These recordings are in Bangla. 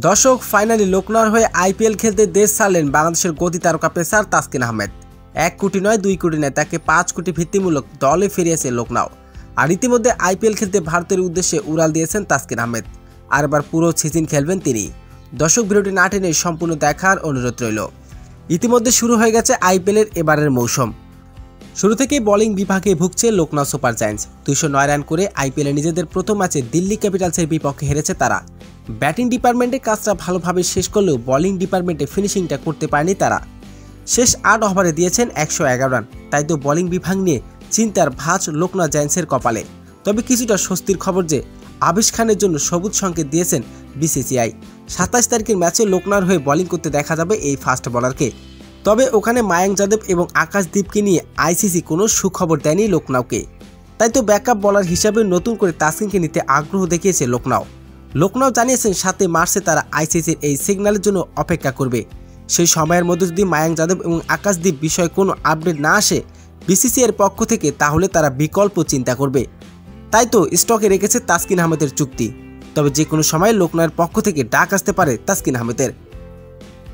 দর্শক ফাইনালি লখনউর হয়ে আইপিএল খেলতে দেশ ছাড়লেন বাংলাদেশের গতি তারকা পেসার তাসকিন আহমেদ। 1 কোটি নয় 2 কোটি নয়, তাকে 5 কোটি ভিত্তিমূলক দলে ফিরিয়েছে লখনউ। আর ইতিমধ্যে আইপিএল খেলতে ভারতের উদ্দেশ্যে উড়াল দিয়েছেন তাসকিন আহমেদ। আর এবার পুরো সিজন খেলবেন তিনি। দর্শক ভিডিওটি না টেনে সম্পূর্ণ দেখার অনুরোধ রইল। ইতিমধ্যে শুরু হয়ে গেছে আইপিএলের এবারের মৌসুম। শুরু থেকেই বোলিং বিভাগে ভুগছে লখনউ সুপার জায়ান্টস। 209 রান করে আইপিএলে নিজেদের প্রথম ম্যাচে দিল্লি ক্যাপিটালসের বিপক্ষে হেরেছে তারা। ব্যাটিং ডিপার্টমেন্টে কাজটা ভালোভাবে শেষ করলেও বোলিং ডিপার্টমেন্টে ফিনিশিংটা করতে পারেনি তারা। শেষ 8 ওভারে দিয়েছেন 111 রান। তাই তো বোলিং বিভাগ নিয়ে চিন্তার ভাঁজ লখনউ জায়ান্টসের কপালে। তবে কিছুটা স্বস্তির খবর যে আবিশ খানের জন্য সবুজ সংকেত দিয়েছেন বিসিসিআই। 27 তারিখের ম্যাচে লখনউর হয়ে বোলিং করতে দেখা যাবে এই ফাস্ট বোলারকে। তবে ওখানে মায়াঙ্ক যাদব এবং আকাশদীপকে নিয়ে আইসিসি কোনো সুখবর দেয়নি লখনউকে। তাই তো ব্যাকআপ বোলার হিসাবে নতুন করে তাসকিনকে নিতে আগ্রহ দেখিয়েছে লখনউ। লখনউ জানিয়েছেন 7 মার্চে তারা আইসিসির এই সিগন্যালের জন্য অপেক্ষা করবে। সেই সময়ের মধ্যে যদি মায়াঙ্ক যাদব এবং আকাশদীপ বিষয়ে কোনো আপডেট না আসে বিসিসিআইয়ের পক্ষ থেকে, তাহলে তারা বিকল্প চিন্তা করবে। তাই তো স্টকে রেখেছে তাসকিন আহমেদের চুক্তি। তবে যে কোনো সময় লখনউয়ের পক্ষ থেকে ডাক আসতে পারে তাসকিন আহমেদের।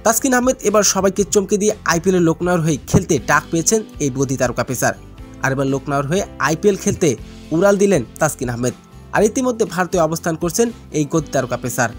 তাসকিন আহমেদ এবার সবাইকে চমকে দিয়ে আইপিএলে লখনউর হয়ে খেলতে ডাক পেয়েছেন এই গতি তারকা পেসার। আর এবার লখনউর হয়ে আইপিএল খেলতে উড়াল দিলেন তাসকিন আহমেদ। আর ইতিমধ্যে ভারতে অবস্থান করছেন এই গতি তারকা পেসার।